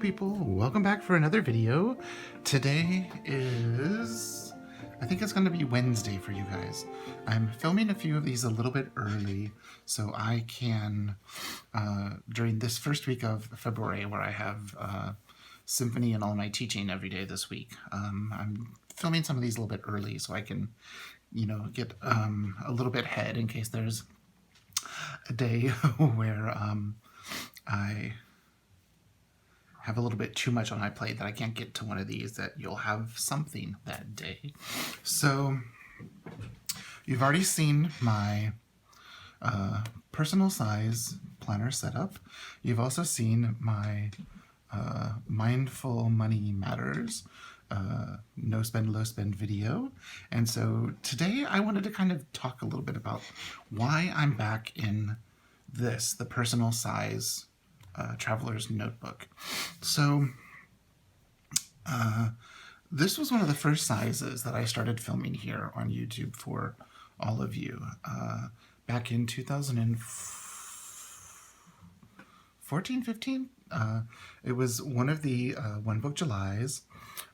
people, welcome back for another video. Today is, I think it's going to be Wednesday for you guys. I'm filming a few of these a little bit early so I can, during this first week of February where I have symphony and all my teaching every day this week, I'm filming some of these a little bit early so I can, you know, get a little bit ahead in case there's a day where I have a little bit too much on my plate that I can't get to one of these, that you'll have something that day. So you've already seen my personal size planner setup. You've also seen my Mindful Money Matters no spend, low spend video. And so today I wanted to kind of talk a little bit about why I'm back in this, the personal size Traveler's Notebook. So this was one of the first sizes that I started filming here on YouTube for all of you back in 2014, 15. It was one of the One Book Julys.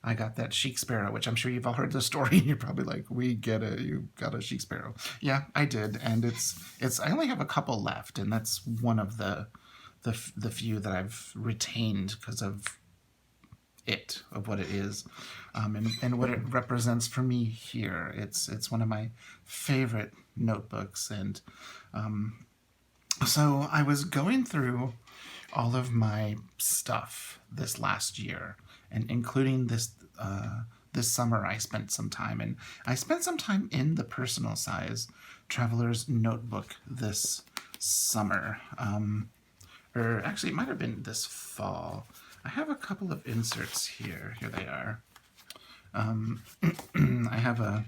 I got that Chic Sparrow, which I'm sure you've all heard the story. You're probably like, we get it, you got a Chic Sparrow. Yeah, I did, and it's I only have a couple left, and that's one of the few that I've retained because of what it is, and what it represents for me here. It's one of my favorite notebooks, and so I was going through all of my stuff this last year, and including this summer I spent some time in the personal size Traveler's Notebook this summer. Or actually, it might have been this fall. I have a couple of inserts here. Here they are. I have a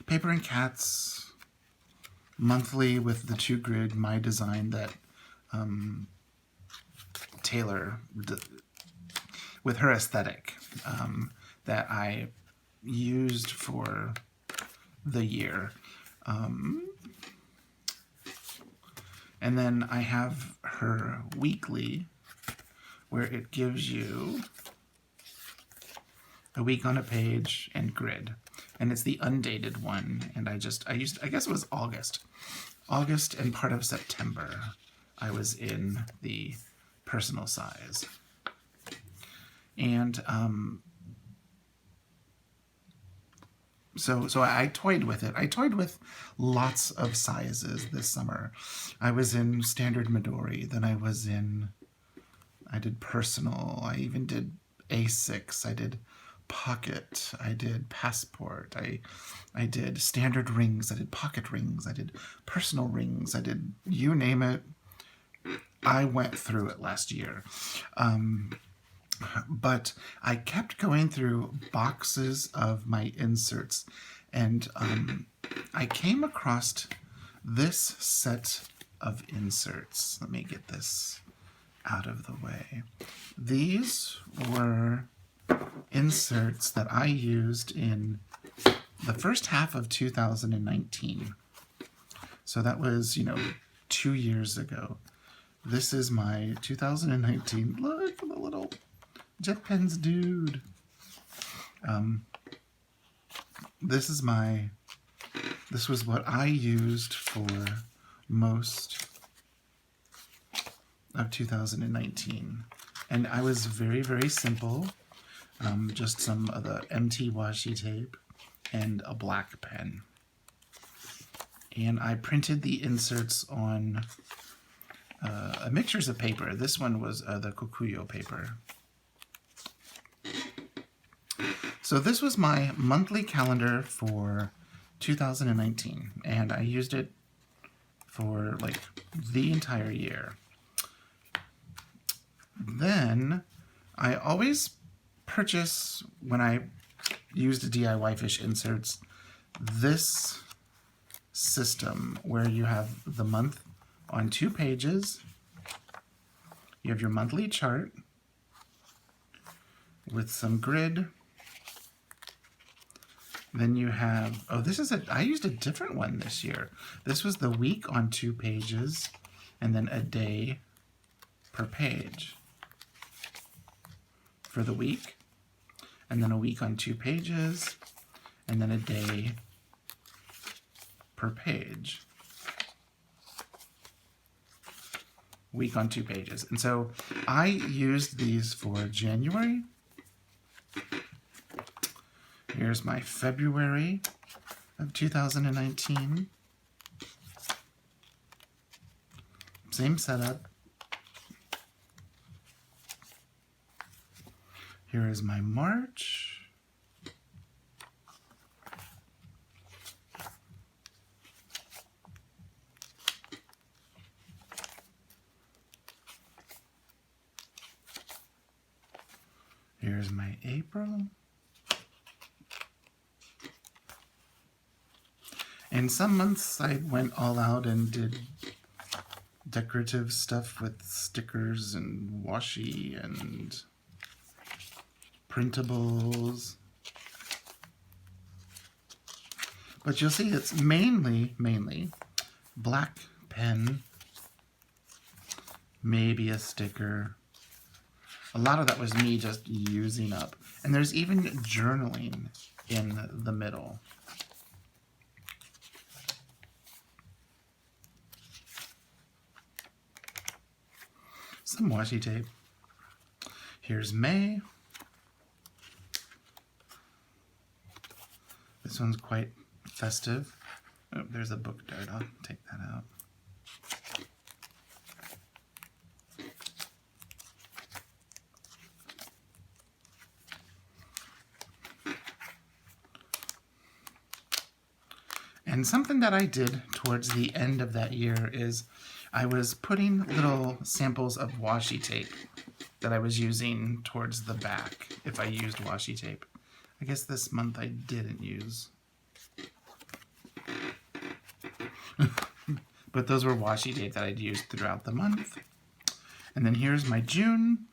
Paper and Cats monthly with the 2 grid, my design that Taylor, with her aesthetic, that I used for the year. And then I have her weekly, where it gives you a week on a page and grid. And it's the undated one. And I guess it was August and part of September, I was in the personal size. And So I toyed with it. I toyed with lots of sizes this summer. I was in Standard Midori, then I did Personal, I even did A6, I did Pocket, I did Passport, I did Standard Rings, I did Pocket Rings, I did Personal Rings, I did you name it. I went through it last year. But I kept going through boxes of my inserts, and I came across this set of inserts. Let me get this out of the way. These were inserts that I used in the first half of 2019. So that was, 2 years ago. This is my 2019, look at the little Jet Pens dude. This was what I used for most of 2019. And I was very, very simple. Just some of the MT washi tape and a black pen. And I printed the inserts on mixtures of paper. This one was the Kokuyo paper. So this was my monthly calendar for 2019, and I used it for like the entire year. Then I always purchase, when I used DIYfish inserts, this system where you have the month on 2 pages, you have your monthly chart with some grid. Then you have, I used a different one this year. This was the week on 2 pages, and then a day per page. for the week, and then a week on 2 pages, and then a day per page. Week on 2 pages. And so I used these for January. Here's my February of 2019. Same setup. Here is my March. Here's my April. And some months I went all out and did decorative stuff with stickers and washi and printables. But you'll see it's mainly black pen, maybe a sticker. A lot of that was me just using up. And there's even journaling in the middle. Some washi tape. Here's May. This one's quite festive. Oh, there's a book dart. I'll take that out. And something that I did towards the end of that year is I was putting little samples of washi tape that I was using towards the back if I used washi tape. I guess this month I didn't use. But those were washi tape that I'd used throughout the month. And then here's my June.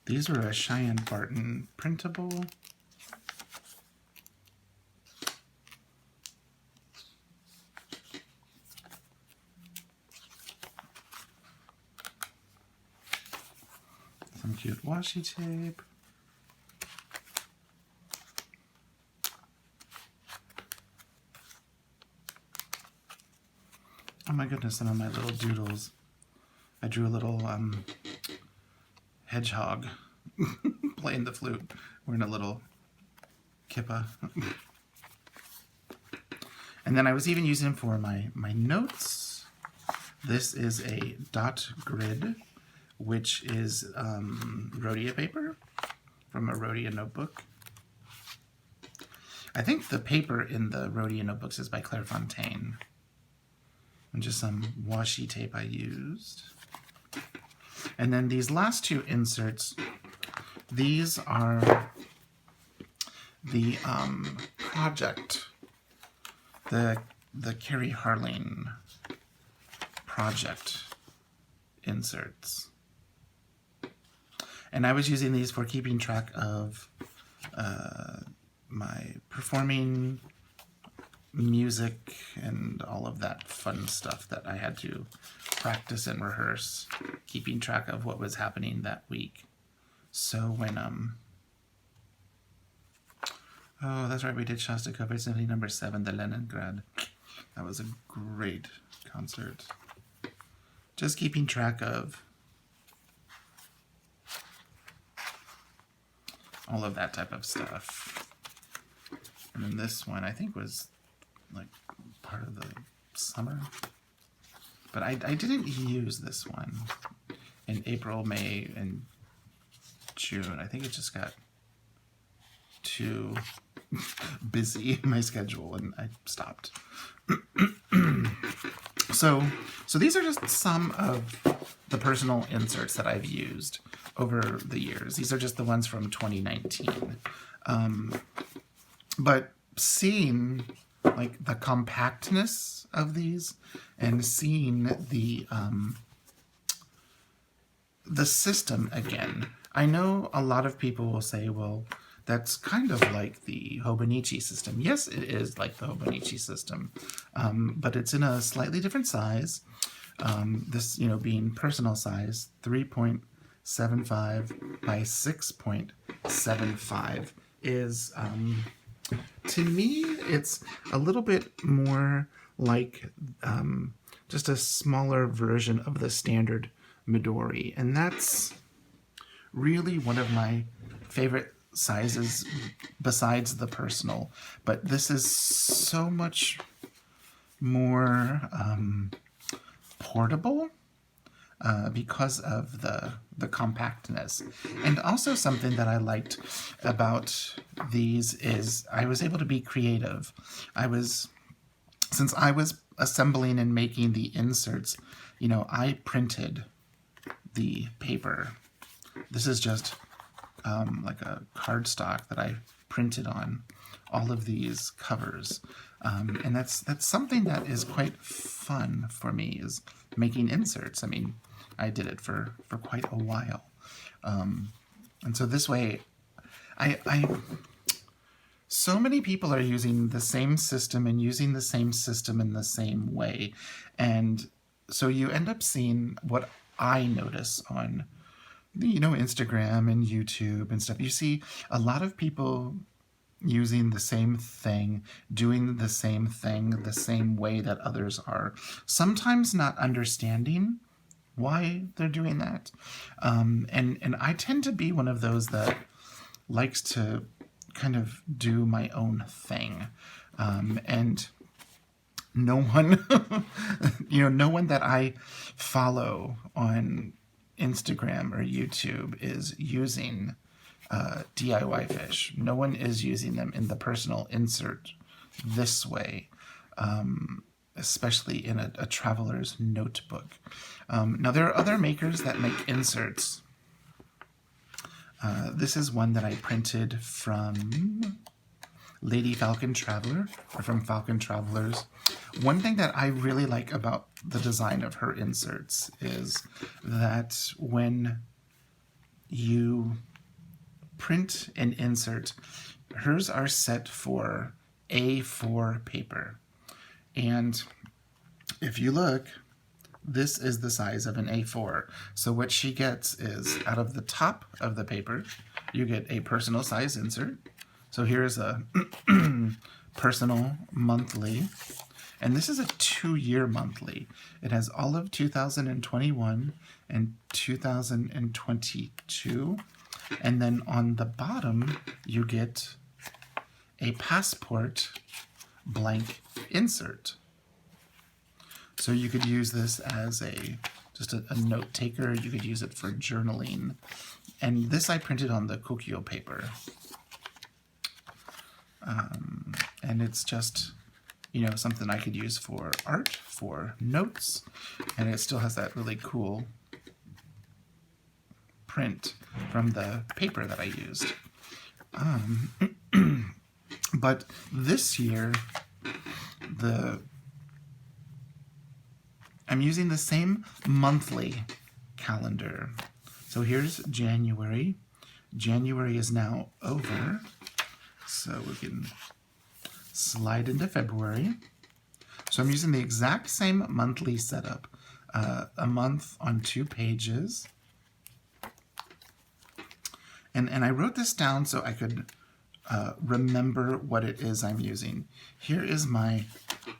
These were a Cheyenne Barton printable. Some cute washi tape. Oh my goodness, some of my little doodles. I drew a little hedgehog playing the flute, wearing a little kippa. And then I was even using them for my notes. This is a dot grid, which is Rhodia paper from a Rhodia notebook. I think the paper in the Rhodia notebooks is by Claire Fontaine. And just some washi tape I used. And then these last two inserts, these are the project, the Carrie Harling project inserts. And I was using these for keeping track of my performing, music, and all of that fun stuff that I had to practice and rehearse, keeping track of what was happening that week. So when, oh, that's right, we did Shostakovich Symphony No. 7, the Leningrad. That was a great concert. Just keeping track of all of that type of stuff. And then this one, I think, was like part of the summer. But I didn't use this one in April, May, and June. I think it just got too busy in my schedule and I stopped. So these are just some of the personal inserts that I've used over the years. These are just the ones from 2019. But seeing like the compactness of these and seeing the system again, I know a lot of people will say, well, that's kind of like the Hobonichi system. Yes, it is like the Hobonichi system, but it's in a slightly different size. This, being personal size, 3.75 by 6.75 is, to me, it's a little bit more like just a smaller version of the standard Midori. And that's really one of my favorite sizes besides the personal. But this is so much more portable because of the compactness. And also something that I liked about these is I was able to be creative. Since I was assembling and making the inserts, I printed the paper. This is just like a cardstock that I printed on all of these covers. And that's something that is quite fun for me, is making inserts. I mean, I did it for quite a while. And so this way, so many people are using the same system and using the same system in the same way. And so you end up seeing what I notice on, Instagram and YouTube and stuff. You see a lot of people using the same thing, doing the same thing the same way that others are, sometimes not understanding why they're doing that. And I tend to be one of those that likes to kind of do my own thing. And no one, no one that I follow on Instagram or YouTube is using DIYfish. No one is using them in the personal insert this way, especially in a traveler's notebook. Now, there are other makers that make inserts. This is one that I printed from Lady Falcon Traveler, or from Falcon Travelers. One thing that I really like about the design of her inserts is that when you print an insert, hers are set for A4 paper. And if you look, this is the size of an A4. So what she gets is, out of the top of the paper, you get a personal size insert. So here's a personal monthly, and this is a 2-year monthly. It has all of 2021 and 2022. And then on the bottom, you get a passport blank insert. So you could use this as just a note taker. You could use it for journaling. And this I printed on the Kokyo paper. And it's just, something I could use for art, for notes, and it still has that really cool print from the paper that I used. But this year, I'm using the same monthly calendar. So here's January. January is now over. So we can slide into February. So I'm using the exact same monthly setup. A month on 2 pages. And I wrote this down so I could remember what it is I'm using. Here is my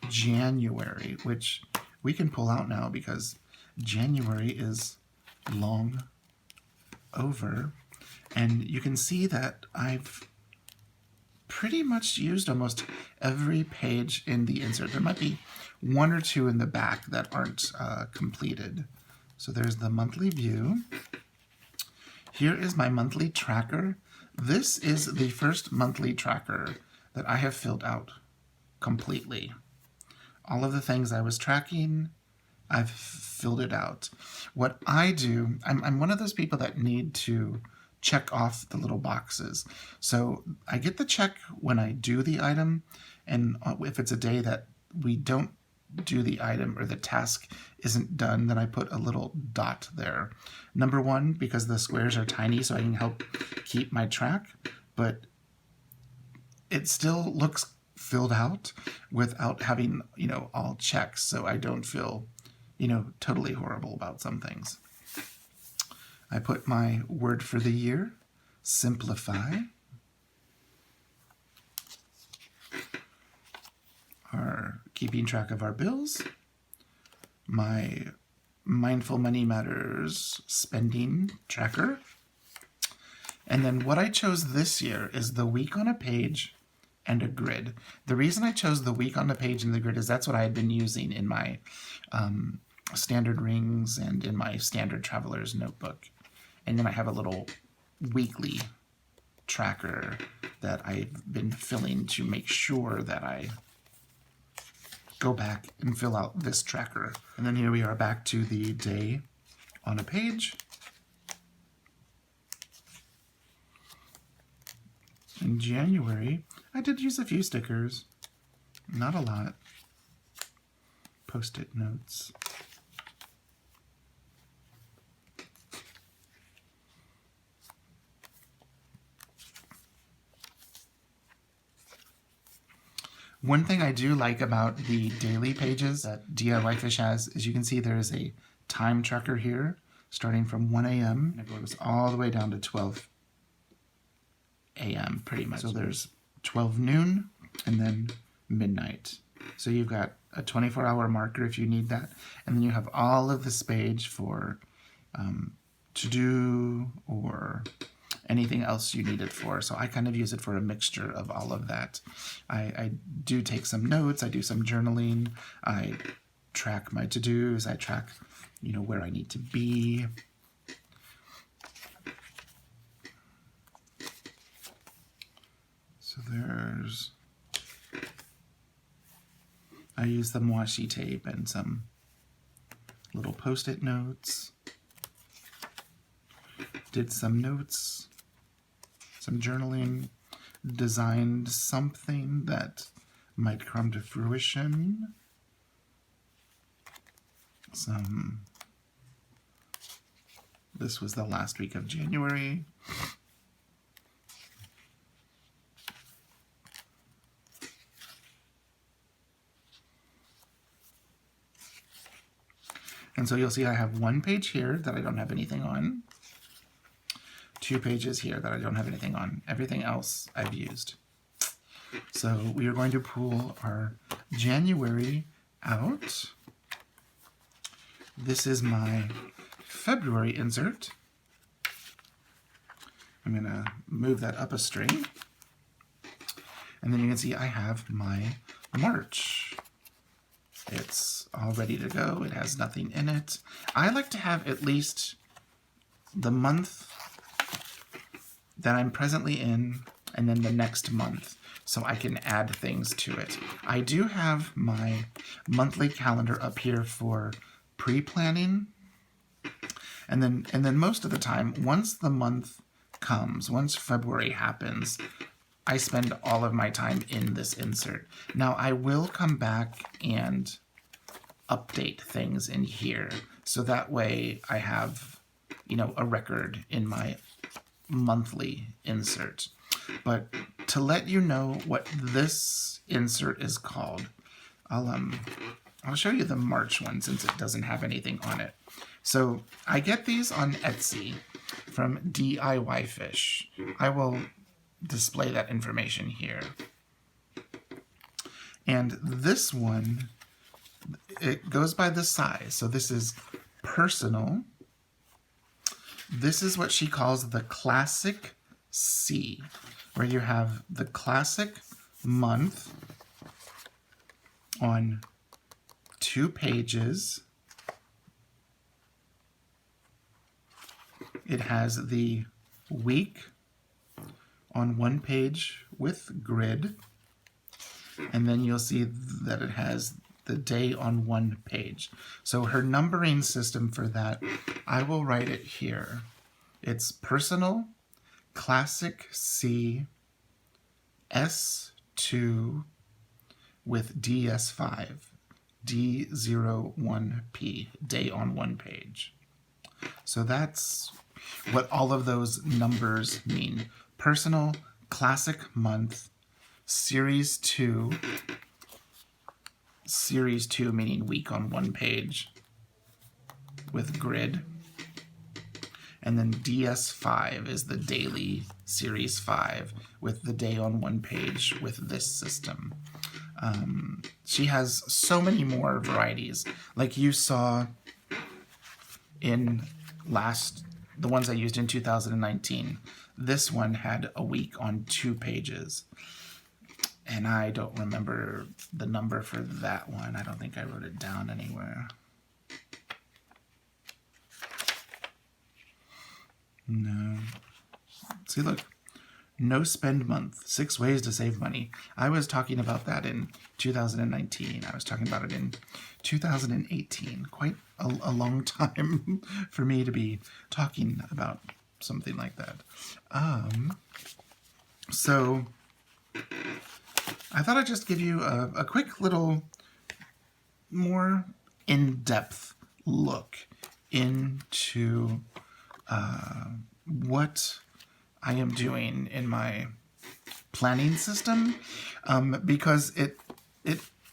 January, which we can pull out now because January is long over. And you can see that I've pretty much used almost every page in the insert. There might be 1 or 2 in the back that aren't completed. So there's the monthly view. Here is my monthly tracker. This is the first monthly tracker that I have filled out completely. All of the things I was tracking, I've filled it out. What I do, I'm one of those people that need to check off the little boxes. So I get the check when I do the item, and if it's a day that we don't do the item or the task isn't done, then I put a little dot there. Number 1, because the squares are tiny, so I can help keep my track, but it still looks filled out without having, all checks, so I don't feel, you know, totally horrible about some things. I put my word for the year, simplify. Our keeping track of our bills. My Mindful Money Matters spending tracker. And then what I chose this year is the week on a page and a grid. The reason I chose the week on the page and the grid is that's what I had been using in my standard rings and in my standard traveler's notebook. And then I have a little weekly tracker that I've been filling to make sure that I go back and fill out this tracker. And then here we are back to the day on a page. In January, I did use a few stickers, not a lot. Post-it notes. One thing I do like about the daily pages that DIYfish has is you can see there is a time tracker here starting from 1 a.m. and it goes all the way down to 12 a.m. pretty much. So there's 12 noon and then midnight. So you've got a 24-hour marker if you need that. And then you have all of this page for to do or anything else you need it for. So I kind of use it for a mixture of all of that. I do take some notes, I do some journaling, I track my to-dos, I track, you know, where I need to be. So I use some washi tape and some little post-it notes. Did some notes, some journaling, designed something that might come to fruition. This was the last week of January. And so you'll see I have one page here that I don't have anything on. 2 pages here that I don't have anything on. Everything else I've used. So we are going to pull our January out. This is my February insert. I'm going to move that up a string. And then you can see I have my March. It's all ready to go. It has nothing in it. I like to have at least the month that I'm presently in and then the next month so I can add things to it. I do have my monthly calendar up here for pre-planning. And then most of the time, once the month comes, once February happens, I spend all of my time in this insert. Now I will come back and update things in here so that way I have, you know, a record in my monthly insert. But to let you know what this insert is called, I'll show you the March one since it doesn't have anything on it. So I get these on Etsy from DIYfish. I will display that information here. And this one, it goes by the size. So this is personal. This is what she calls the classic C, where you have the classic month on 2 pages. It has the week on 1 page with grid, and then you'll see that it has the day on 1 page. So her numbering system for that, I will write it here. It's personal, classic C, S2 with DS5, D01P, day on 1 page. So that's what all of those numbers mean. Personal, classic month, series 2 meaning week on 1 page, with grid. And then DS5 is the daily series 5 with the day on one page with this system. She has so many more varieties. Like you saw in the ones I used in 2019. This one had a week on 2 pages. And I don't remember the number for that one. I don't think I wrote it down anywhere. No. See, look. No spend month. 6 ways to save money. I was talking about that in 2019. I was talking about it in 2018. Quite a long time for me to be talking about something like that. So I thought I'd just give you a quick little more in-depth look into what I am doing in my planning system, because it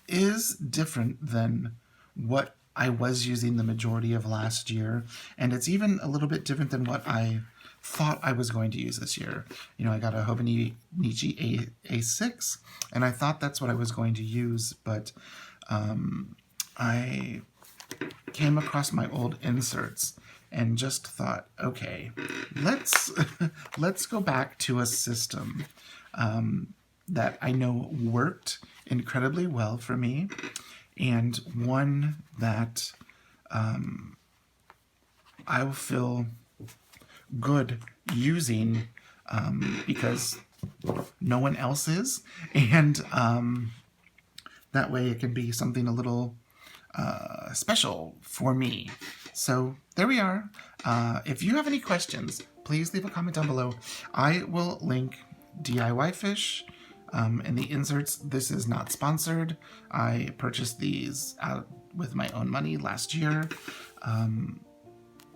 is different than what I was using the majority of last year, and it's even a little bit different than what I thought I was going to use this year. You know, I got a Hobonichi A6, and I thought that's what I was going to use, but I came across my old inserts and just thought, okay, let's go back to a system that I know worked incredibly well for me, and one that I will feel good using because no one else is, and that way it can be something a little special for me. So there we are. If you have any questions, please leave a comment down below. I will link DIYfish in the inserts. This is not sponsored. I purchased these out with my own money last year.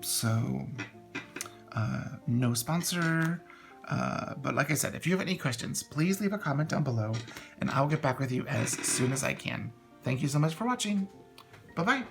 So no sponsor. But like I said, if you have any questions, please leave a comment down below and I'll get back with you as soon as I can. Thank you so much for watching. Bye-bye.